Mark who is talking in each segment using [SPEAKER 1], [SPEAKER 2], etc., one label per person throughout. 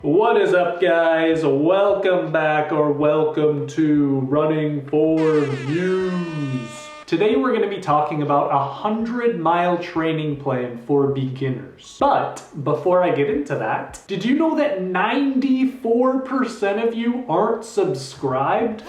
[SPEAKER 1] What is up, guys? Welcome back or welcome to Running for Views. Today we're going to be talking about a 100-mile training plan for beginners. But before I get into that, did you know that 94% of you aren't subscribed?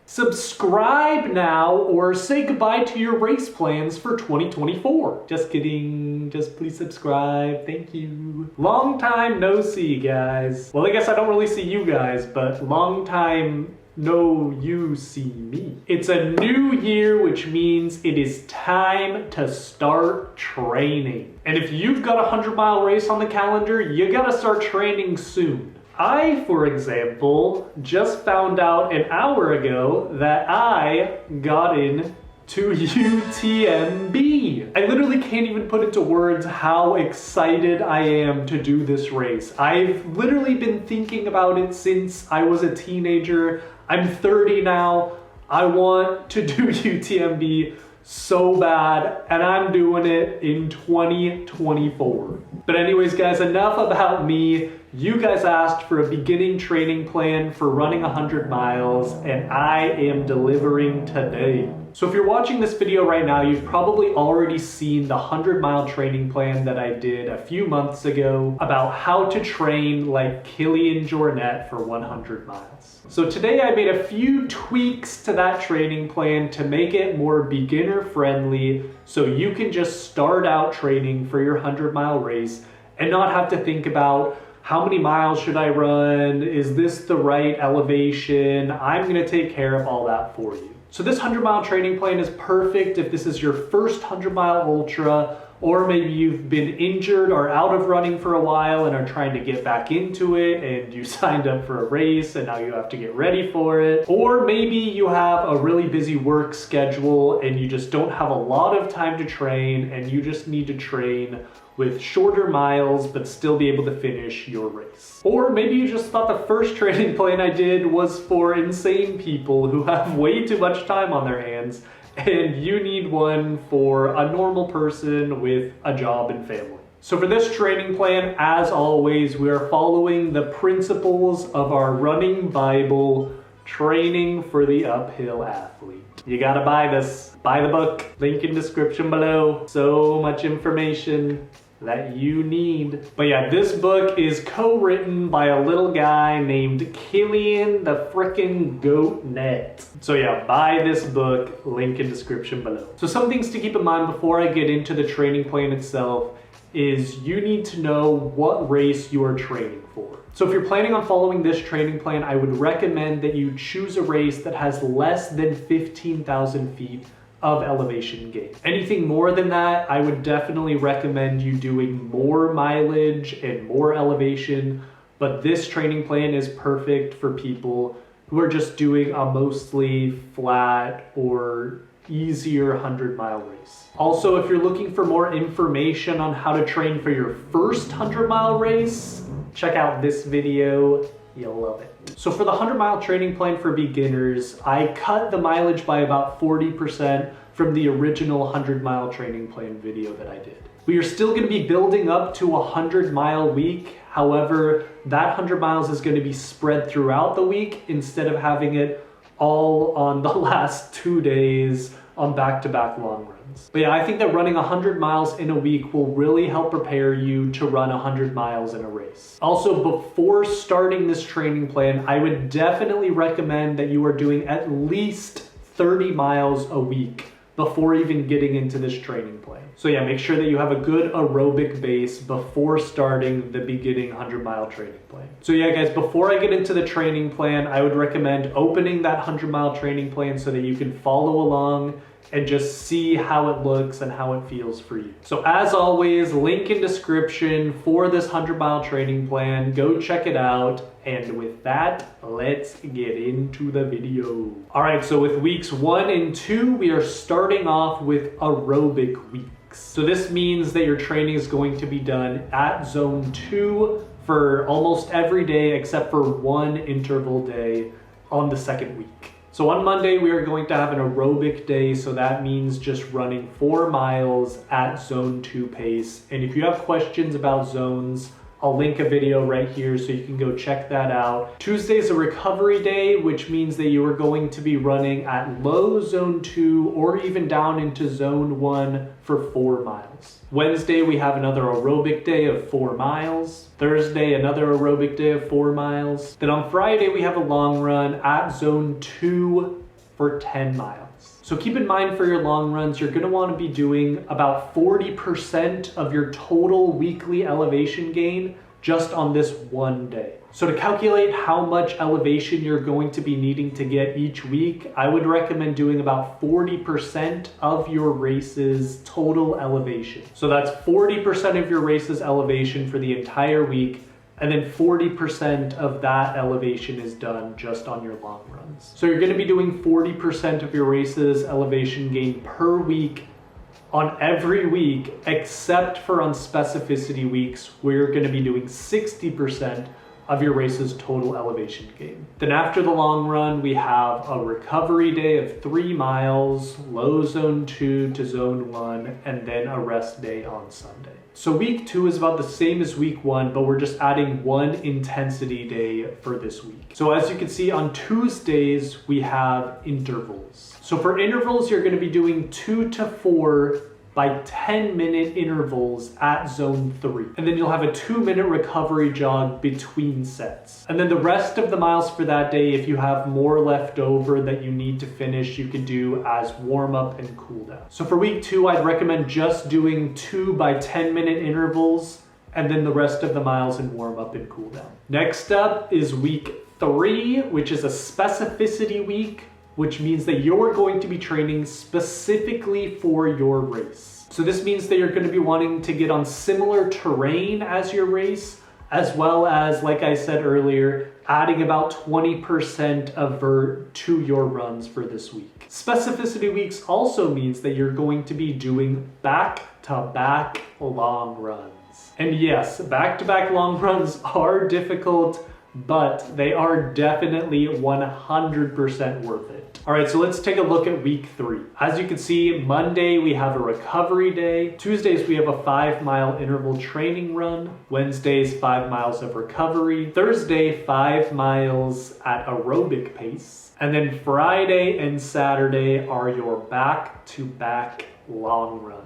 [SPEAKER 1] Subscribe now or say goodbye to your race plans for 2024. Just kidding. Just please subscribe. Thank you. Long time no see, guys. Well, I guess I don't really see you guys, but long time no you see me. It's a new year, which means it is time to start training. And if you've got a 100-mile race on the calendar, you gotta start training soon. I, for example, just found out an hour ago that I got in to UTMB. I literally can't even put into words how excited I am to do this race. I've literally been thinking about it since I was a teenager. I'm 30 now. I want to do UTMB so bad, and I'm doing it in 2024. But anyways, guys, enough about me. You guys asked for a beginning training plan for running 100 miles, and I am delivering today. So if you're watching this video right now, you've probably already seen the 100-mile training plan that I did a few months ago about how to train like Kilian Jornet for 100 miles. So today I made a few tweaks to that training plan to make it more beginner friendly so you can just start out training for your 100-mile race and not have to think about how many miles should I run? Is this the right elevation? I'm gonna take care of all that for you. So this 100-mile training plan is perfect if this is your first 100-mile ultra, or maybe you've been injured or out of running for a while and are trying to get back into it and you signed up for a race and now you have to get ready for it. Or maybe you have a really busy work schedule and you just don't have a lot of time to train and you just need to train with shorter miles but still be able to finish your race. Or maybe you just thought the first training plan I did was for insane people who have way too much time on their hands and you need one for a normal person with a job and family. So for this training plan, as always, we are following the principles of our running Bible, Training for the Uphill Athlete. You gotta buy this. Buy the book. Link in description below. So much information that you need. But yeah, this book is co-written by a little guy named Kilian the frickin' Jornet. So yeah, buy this book, link in description below. So some things to keep in mind before I get into the training plan itself is you need to know what race you are training for. So if you're planning on following this training plan, I would recommend that you choose a race that has less than 15,000 feet of elevation gain. Anything more than that, I would definitely recommend you doing more mileage and more elevation, but this training plan is perfect for people who are just doing a mostly flat or easier 100-mile race. Also, if you're looking for more information on how to train for your first 100-mile race, check out this video. You'll love it. So for the 100-mile training plan for beginners, I cut the mileage by about 40% from the original 100-mile training plan video that I did. We are still going to be building up to a 100-mile week. However, that 100 miles is going to be spread throughout the week instead of having it all on the last 2 days on back-to-back long runs. But yeah, I think that running 100 miles in a week will really help prepare you to run 100 miles in a race. Also, before starting this training plan, I would definitely recommend that you are doing at least 30 miles a week before even getting into this training plan. So yeah, make sure that you have a good aerobic base before starting the beginning 100-mile training plan. So yeah, guys, before I get into the training plan, I would recommend opening that 100-mile training plan so that you can follow along and just see how it looks and how it feels for you. So as always, link in description for this 100-mile training plan. Go check it out. And with that, let's get into the video. All right, so with weeks 1 and 2, we are starting off with aerobic weeks. So this means that your training is going to be done at zone 2 for almost every day except for one interval day on the second week. So on Monday, we are going to have an aerobic day, so that means just running 4 miles at zone 2 pace. And if you have questions about zones, I'll link a video right here so you can go check that out. Tuesday is a recovery day, which means that you are going to be running at low zone 2 or even down into zone 1 for 4 miles. Wednesday, we have another aerobic day of 4 miles. Thursday, another aerobic day of 4 miles. Then on Friday, we have a long run at zone 2 for 10 miles. So keep in mind for your long runs, you're gonna wanna be doing about 40% of your total weekly elevation gain just on this one day. So to calculate how much elevation you're going to be needing to get each week, I would recommend doing about 40% of your race's total elevation. So that's 40% of your race's elevation for the entire week, and then 40% of that elevation is done just on your long runs. So you're gonna be doing 40% of your race's elevation gain per week on every week, except for on specificity weeks, where you're gonna be doing 60% of your race's total elevation gain. Then after the long run, we have a recovery day of 3 miles, low zone 2 to zone 1, and then a rest day on Sunday. So week 2 is about the same as week 1, but we're just adding 1 intensity day for this week. So as you can see, on Tuesdays, we have intervals. So for intervals, you're gonna be doing 2 to 4 by 10-minute intervals at zone 3. And then you'll have a 2-minute recovery jog between sets. And then the rest of the miles for that day, if you have more left over that you need to finish, you can do as warm up and cool down. So for week 2, I'd recommend just doing 2 by 10-minute intervals, and then the rest of the miles in warm up and cool down. Next up is week 3, which is a specificity week, which means that you're going to be training specifically for your race. So this means that you're going to be wanting to get on similar terrain as your race, as well as, like I said earlier, adding about 20% of vert to your runs for this week. Specificity weeks also means that you're going to be doing back-to-back long runs. And yes, back-to-back long runs are difficult, but they are definitely 100% worth it. All right, so let's take a look at week 3. As you can see, Monday we have a recovery day. Tuesdays we have a 5-mile interval training run. Wednesdays, 5 miles of recovery. Thursday, 5 miles at aerobic pace. And then Friday and Saturday are your back-to-back long runs.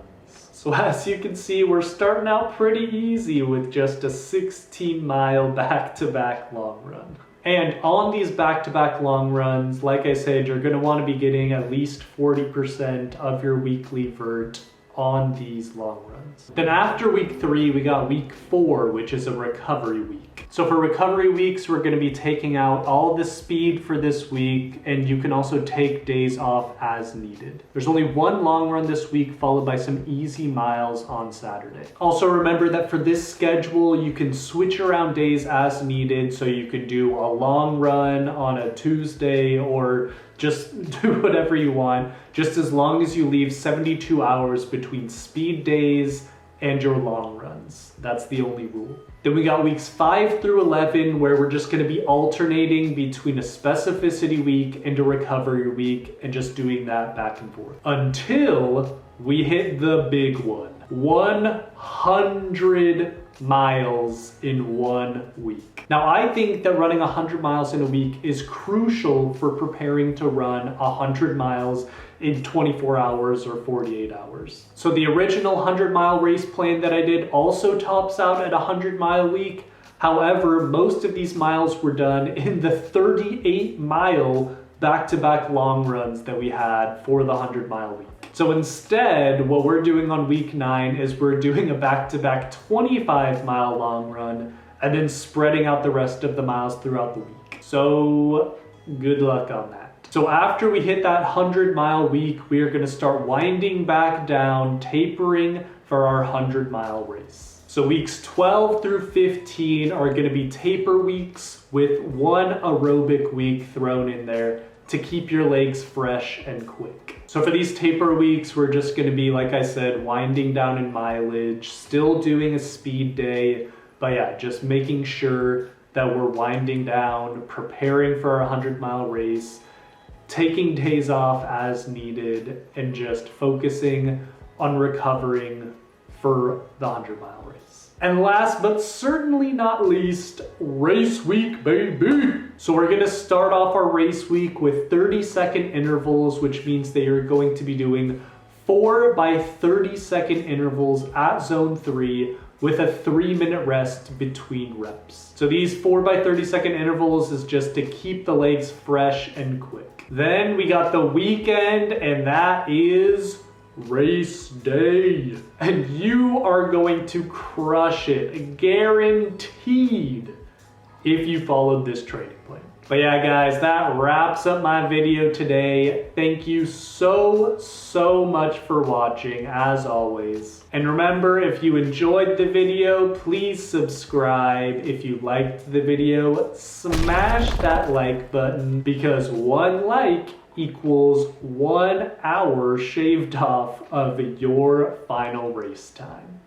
[SPEAKER 1] So as you can see, we're starting out pretty easy with just a 16-mile back-to-back long run. And on these back-to-back long runs, like I said, you're gonna wanna be getting at least 40% of your weekly vert on these long runs. Then after week 3, we got week 4, which is a recovery week. So for recovery weeks, we're gonna be taking out all the speed for this week, and you can also take days off as needed. There's only 1 long run this week, followed by some easy miles on Saturday. Also remember that for this schedule, you can switch around days as needed, so you could do a long run on a Tuesday or just do whatever you want, just as long as you leave 72 hours between speed days and your long runs. That's the only rule. Then we got weeks 5 through 11, where we're just gonna be alternating between a specificity week and a recovery week and just doing that back and forth until we hit the big one. 100 miles in 1 week. Now, I think that running 100 miles in a week is crucial for preparing to run 100 miles in 24 hours or 48 hours. So the original 100-mile race plan that I did also tops out at a 100-mile week. However, most of these miles were done in the 38-mile back-to-back long runs that we had for the 100-mile week. So instead, what we're doing on week 9 is we're doing a back-to-back 25-mile long run and then spreading out the rest of the miles throughout the week. So good luck on that. So after we hit that 100-mile week, we are gonna start winding back down, tapering for our 100-mile race. So weeks 12 through 15 are gonna be taper weeks with 1 aerobic week thrown in there to keep your legs fresh and quick. So for these taper weeks, we're just gonna be, like I said, winding down in mileage, still doing a speed day, but yeah, just making sure that we're winding down, preparing for our 100-mile race, taking days off as needed, and just focusing on recovering for the 100-mile race. And last but certainly not least, race week, baby. So we're gonna start off our race week with 30-second intervals, which means they are going to be doing 4 by 30-second intervals at zone 3 with a 3-minute rest between reps. So these 4 by 30-second intervals is just to keep the legs fresh and quick. Then we got the weekend, and that is race day. And you are going to crush it, guaranteed, if you followed this training plan. But yeah, guys, that wraps up my video today. Thank you so much for watching, as always. And remember, if you enjoyed the video, please subscribe. If you liked the video, smash that like button, because 1 like equals 1 hour shaved off of your final race time.